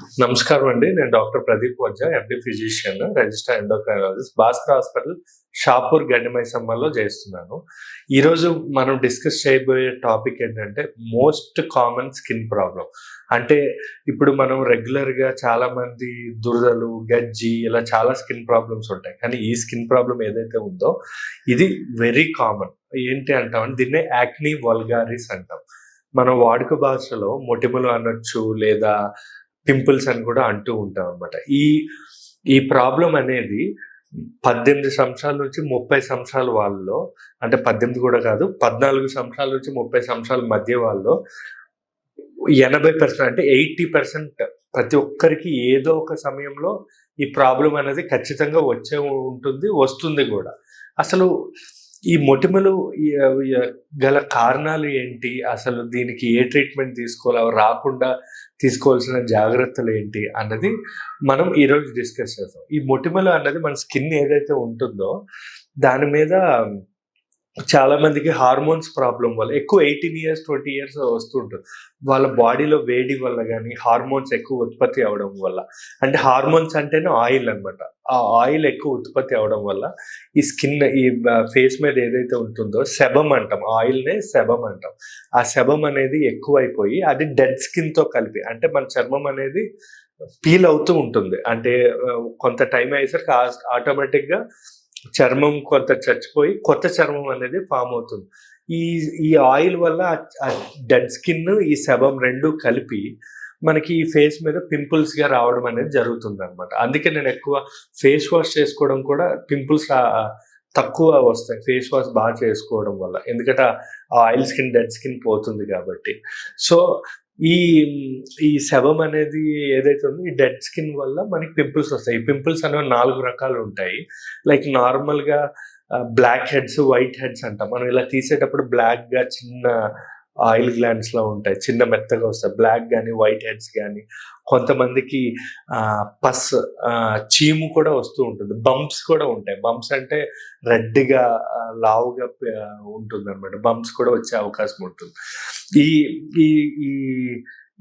నమస్కారం అండి. నేను doctor Pradeep Ojha, MD physician, registered endocrinologist, Bhaskar hospital, Shapur, గండిమైసమ్మలో చేస్తున్నాను. ఈరోజు మనం డిస్కస్ చేయబోయే టాపిక్ ఏంటంటే మోస్ట్ కామన్ స్కిన్ ప్రాబ్లమ్. అంటే ఇప్పుడు మనం రెగ్యులర్‌గా చాలామంది దురదలు, గజ్జి ఇలా చాలా స్కిన్ ప్రాబ్లమ్స్ ఉంటాయి. కానీ ఈ స్కిన్ ప్రాబ్లమ్ ఏదైతే ఉందో ఇది వెరీ కామన్. ఏంటి అంటామంటే దీన్నే యాక్ని వల్గారిస్ అంటాం. మన వాడుక భాషలో మొటిమలు అనొచ్చు, లేదా పింపుల్స్ అని కూడా అంటూ ఉంటామనమాట. ఈ ఈ ప్రాబ్లమ్ అనేది 18 సంవత్సరాల నుంచి 30 సంవత్సరాల వాళ్ళలో, అంటే 18 కూడా కాదు, 14 సంవత్సరాల నుంచి 30 సంవత్సరాల మధ్య వాళ్ళలో 80% అంటే 80% ప్రతి ఒక్కరికి ఏదో ఒక సమయంలో ఈ ప్రాబ్లమ్ అనేది ఖచ్చితంగా వచ్చే ఉంటుంది, వస్తుంది గూడా. అసలు ఈ మొటిమలు గల కారణాలు ఏంటి? అసలు దీనికి ఏ ట్రీట్మెంట్ తీసుకోవాలి? అవి రాకుండా తీసుకోవాల్సిన జాగ్రత్తలేంటి? అన్నది మనం ఈరోజు డిస్కస్ చేద్దాం. ఈ మొటిమలు అన్నది మన స్కిన్ ఏదైతే ఉంటుందో దాని మీద చాలా మందికి హార్మోన్స్ ప్రాబ్లమ్ వల్ల ఎక్కువ 18 ఇయర్స్, 20 ఇయర్స్ వస్తూ ఉంటుంది. వాళ్ళ బాడీలో వేడి వల్ల గానీ, హార్మోన్స్ ఎక్కువ ఉత్పత్తి అవ్వడం వల్ల. అంటే హార్మోన్స్ అంటేనే ఆయిల్ అన్నమాట. ఆ ఆయిల్ ఎక్కువ ఉత్పత్తి అవ్వడం వల్ల ఈ స్కిన్ ఫేస్ మీద ఏదైతే ఉంటుందో సెబమ్ అంటాం. ఆయిల్‌నే సెబమ్ అంటాం. ఆ సెబమ్ అనేది ఎక్కువైపోయి అది డెడ్ స్కిన్‌తో కలిపి, అంటే మన చర్మం అనేది పీల్ అవుతూ ఉంటుంది. అంటే కొంత టైం అయ్యేసరికి ఆటోమేటిక్‌గా చర్మం కొంత చచ్చిపోయి కొత్త చర్మం అనేది ఫార్మ్ అవుతుంది. ఈ ఈ ఆయిల్ వల్ల డెడ్ స్కిన్, ఈ సెబమ్ 2 కలిపి మనకి ఈ ఫేస్ మీద పింపుల్స్‌గా రావడం అనేది జరుగుతుందనమాట. అందుకే నేను ఎక్కువ ఫేస్ వాష్ చేసుకోవడం కూడా పింపుల్స్ తక్కువ వస్తాయి. ఫేస్ వాష్ చేసుకోవడం వల్ల. ఎందుకంటే ఆ ఆయిల్ స్కిన్, డెడ్ స్కిన్ పోతుంది కాబట్టి. సో, ఈ ఈ సెబమ్ అనేది ఏదైతే ఉందో ఈ డెడ్ స్కిన్ వల్ల మనకి పింపుల్స్ వస్తాయి. ఈ పింపుల్స్ అనేవి 4 రకాలు ఉంటాయి. లైక్ నార్మల్‌గా బ్లాక్ హెడ్స్, వైట్ హెడ్స్ అంటాం. మనం ఇలా తీసేటప్పుడు బ్లాక్‌గా చిన్న ఆయిల్ గ్లాండ్స్‌లా ఉంటాయి. చిన్న మెత్తగా వస్తాయి. బ్లాక్ గాని, వైట్ హెడ్స్ గాని, కొంతమందికి పస్ చీము కూడా వస్తూ ఉంటుంది. బంప్స్ కూడా ఉంటాయి. బంప్స్ అంటే రెడ్‌గా లావుగా ఉంటుందన్నమాట. బంప్స్ కూడా వచ్చే అవకాశం ఉంటుంది. ఈ ఈ ఈ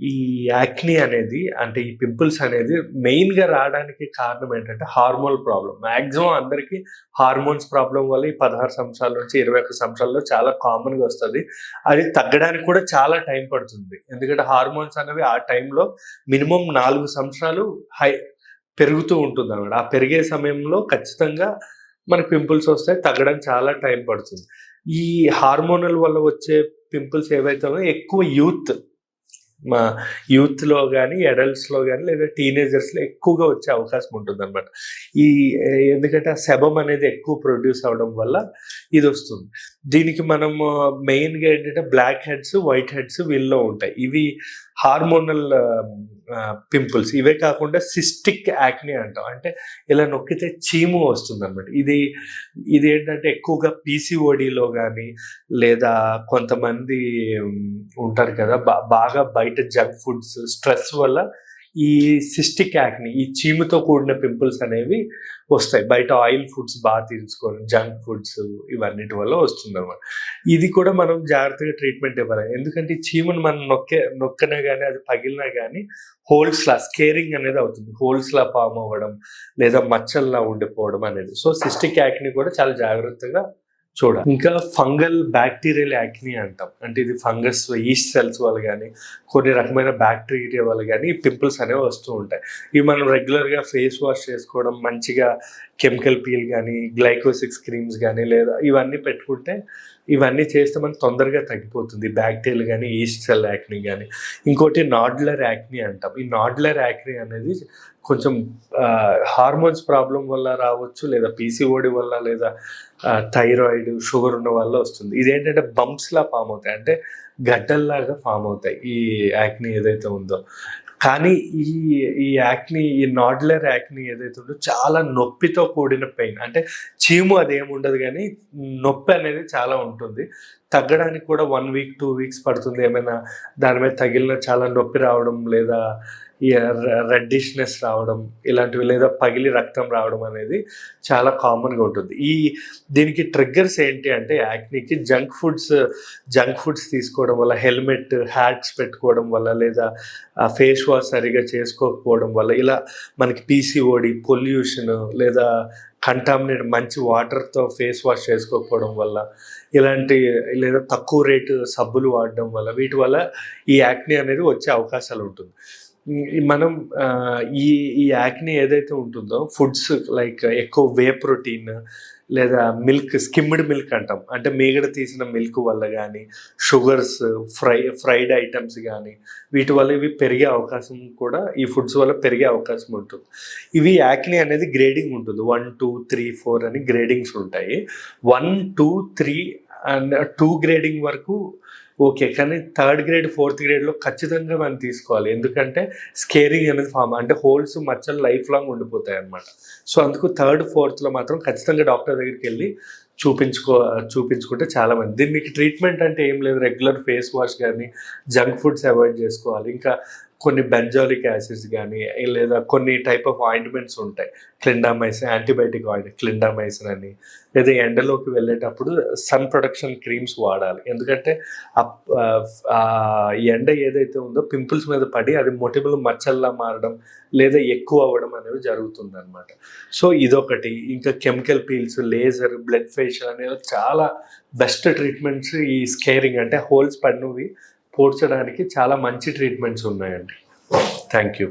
ఈ యాక్ని అనేది, అంటే ఈ పింపుల్స్ అనేది మెయిన్‌గా రావడానికి కారణం ఏంటంటే హార్మోనల్ ప్రాబ్లమ్. మాక్సిమం అందరికి హార్మోన్స్ ప్రాబ్లమ్ వల్ల ఈ 16 సంవత్సరాల నుంచి 21 సంవత్సరాల్లో చాలా కామన్‌గా వస్తది. అది తగ్గడానికి కూడా చాలా టైం పడుతుంది. ఎందుకంటే హార్మోన్స్ అనేవి ఆ టైంలో మినిమమ్ 4 సంవత్సరాలు పెరుగుతూ ఉంటుందన్నమాట. ఆ పెరిగే సమయంలో ఖచ్చితంగా మనకి పింపుల్స్ వస్తాయి. తగ్గడానికి చాలా టైం పడుతుంది. ఈ హార్మోనల్ వల్ల వచ్చే పింపుల్స్ ఏవైతే ఉన్నాయో ఎక్కువ యూత్‌లో గాని, అడల్ట్స్‌లో గాని, లేదా టీనేజర్స్‌లో ఎక్కువగా వచ్చే అవకాశం ఉంటుందన్నమాట. ఈ ఎందుకంటే ఆ సెబమ్ అనేది ఎక్కువ ప్రొడ్యూస్ అవ్వడం వల్ల ఇదొస్తుంది. దీనికి మనము మెయిన్‌గా ఏంటంటే బ్లాక్ హెడ్స్, వైట్ హెడ్స్ వీళ్ళలో ఉంటాయి. ఇవి హార్మోనల్ పింపుల్స్. ఇవే కాకుండా సిస్టిక్ యాక్ని అంటాం. అంటే ఇలా నొక్కితే చీము వస్తుందన్నమాట. ఇదేంటంటే ఎక్కువగా పీసీఓడీలో గాని, లేదా కొంతమంది ఉంటారు కదా! బాగా బయట జంక్ ఫుడ్స్, స్ట్రెస్ వల్ల ఈ సిస్టిక్ యాక్ని, ఈ చీముతో కూడిన పింపుల్స్ అనేవి వస్తాయి. బయట ఆయిల్ ఫుడ్స్ తీసుకోవడం, జంక్ ఫుడ్స్ ఇవన్నిటి వల్ల వస్తుందన్నమాట. ఇది కూడా మనం జాగ్రత్తగా ట్రీట్మెంట్ ఇవ్వాలి. ఎందుకంటే ఈ చీమును మనం నొక్కినా గాని, అది పగిలినా గాని స్కేరింగ్ అనేది అవుతుంది. హోల్స్‌లా ఫార్మ్ అవ్వడం, లేదా మచ్చల్లా ఉండిపోవడం అనేది. సో, సిస్టిక్ యాక్ని కూడా చాలా జాగ్రత్తగా చూడాలి. ఇంకా ఫంగల్ బ్యాక్టీరియల్ యాక్ని అంటాం. అంటే ఇది ఫంగస్, ఈస్ట్ సెల్స్ వల్ల గాని, కొన్ని రకమైన బ్యాక్టీరియా వల్ల గాని పింపుల్స్ అనేవి వస్తూ ఉంటాయి. ఇవి మనం రెగ్యులర్‌గా ఫేస్ వాష్ చేసుకోవడం, మంచిగా కెమికల్ పీల్ గాని, గ్లైకోసిక్స్ క్రీమ్స్ గాని, లేదా ఇవన్నీ పెట్టుకుంటే, ఇవన్నీ చేస్తే మనకు తొందరగా తగ్గిపోతుంది. బ్యాక్టీరియల్ గాని, ఈస్ట్ సెల్ యాక్ని గాని. ఇంకోటి నాడ్యులర్ యాక్ని అంటాం. ఈ నాడ్యులర్ యాక్ని అనేది కొంచెం హార్మోన్స్ ప్రాబ్లమ్ వల్ల రావచ్చు, లేదా పీసీఓడి వల్ల, లేదా థైరాయిడ్, షుగర్ ఉన్న వల్ల వస్తుంది. ఇదేంటంటే బంప్స్‌లా ఫార్మ్ అవుతాయి. అంటే గడ్డల్లాగా ఫార్మ్ అవుతాయి ఈ యాక్ని ఏదైతే ఉందో. కానీ ఈ యాక్ని, ఈ నాడ్యులర్ యాక్ని ఏదైతే ఉందో చాలా నొప్పితో కూడిన పెయిన్. అంటే చీము అదేముండదు గానీ నొప్పి అనేది చాలా ఉంటుంది. తగ్గడానికి కూడా 1 వీక్, 2 వీక్స్ పడుతుంది. ఏమైనా దాని మీద తగిలిన చాలా నొప్పి రావడం, లేదా ఈ రెడ్డిష్‌నెస్ రావడం ఇలాంటివి, లేదా పగిలి రక్తం రావడం అనేది చాలా కామన్‌గా ఉంటుంది. దీనికి ట్రిగ్గర్స్ ఏంటి అంటే యాక్నీకి జంక్ ఫుడ్స్ తీసుకోవడం వల్ల, హెల్మెట్, హ్యాట్స్ పెట్టుకోవడం వల్ల, లేదా ఫేస్ వాష్ సరిగ్గా చేసుకోకపోవడం వల్ల, ఇలా మనకి పీసీఓడి, పొల్యూషన్, లేదా మంచి వాటర్‌తో ఫేస్ వాష్ చేసుకోకపోవడం వల్ల, లేదా తక్కువ రేటు సబ్బులు వాడడం వల్ల, వీటి వల్ల ఈ యాక్నీ అనేది వచ్చే అవకాశాలు ఉంటుంది. మనం ఈ యాక్నీ ఏదైతే ఉంటుందో ఫుడ్స్ లైక్ ఎక్కువ ప్రోటీన్, లేదా స్కిమ్డ్ మిల్క్ అంటాం, అంటే మీగడ తీసిన మిల్క్ వల్ల కానీ, షుగర్స్, ఫ్రైడ్ ఐటమ్స్ కానీ, వీటి వల్ల ఇవి పెరిగే అవకాశం కూడా, ఈ ఫుడ్స్ వల్ల పెరిగే అవకాశం ఉంటుంది. ఇవి యాక్నీ అనేది గ్రేడింగ్ ఉంటుంది, 1, 2, 3, 4 అని గ్రేడింగ్స్ ఉంటాయి. 1, 2, 3 అండ్ 2 గ్రేడింగ్ వరకు ఓకే. కానీ 3rd గ్రేడ్, 4th గ్రేడ్‌లో ఖచ్చితంగా మనం తీసుకోవాలి. ఎందుకంటే స్కేరింగ్ అనేది అంటే హోల్స్, మచ్చలు లైఫ్ లాంగ్ ఉండిపోతాయన్నమాట. సో అందుకు 3rd, 4thలో మాత్రం ఖచ్చితంగా డాక్టర్ దగ్గరికెళ్ళి చూపించుకుంటే చాలా మంచిది. దీనికి ట్రీట్మెంట్ అంటే ఏం లేదు, రెగ్యులర్ ఫేస్ వాష్ కానీ, జంక్ ఫుడ్స్ అవాయిడ్ చేసుకోవాలి. ఇంకా కొన్ని బెంజాలిక్ యాసిడ్స్ కానీ, లేదా కొన్ని టైప్ ఆఫ్ ఆయింట్మెంట్స్ ఉంటాయి, క్లిండామైసిన్, యాంటీబయాటిక్ ఆయింట్మెంట్ క్లిండామైసిన్ అని, లేదా ఎండలోకి వెళ్ళేటప్పుడు సన్ ప్రొటెక్షన్ క్రీమ్స్ వాడాలి. ఎందుకంటే ఎండ ఏదైతే ఉందో పింపుల్స్ మీద పడి అది మొటిమలు మచ్చల్లా మారడం, లేదా ఎక్కువ అవ్వడం అనేవి జరుగుతుందన్నమాట. సో ఇదొకటి. ఇంకా chemical peels, laser, blood facial అనేవి చాలా బెస్ట్ ట్రీట్మెంట్స్. ఈ స్కేరింగ్ అంటే హోల్స్ పడినవి పూడ్చడానికి చాలా మంచి ట్రీట్మెంట్స్ ఉన్నాయండి. Thank you.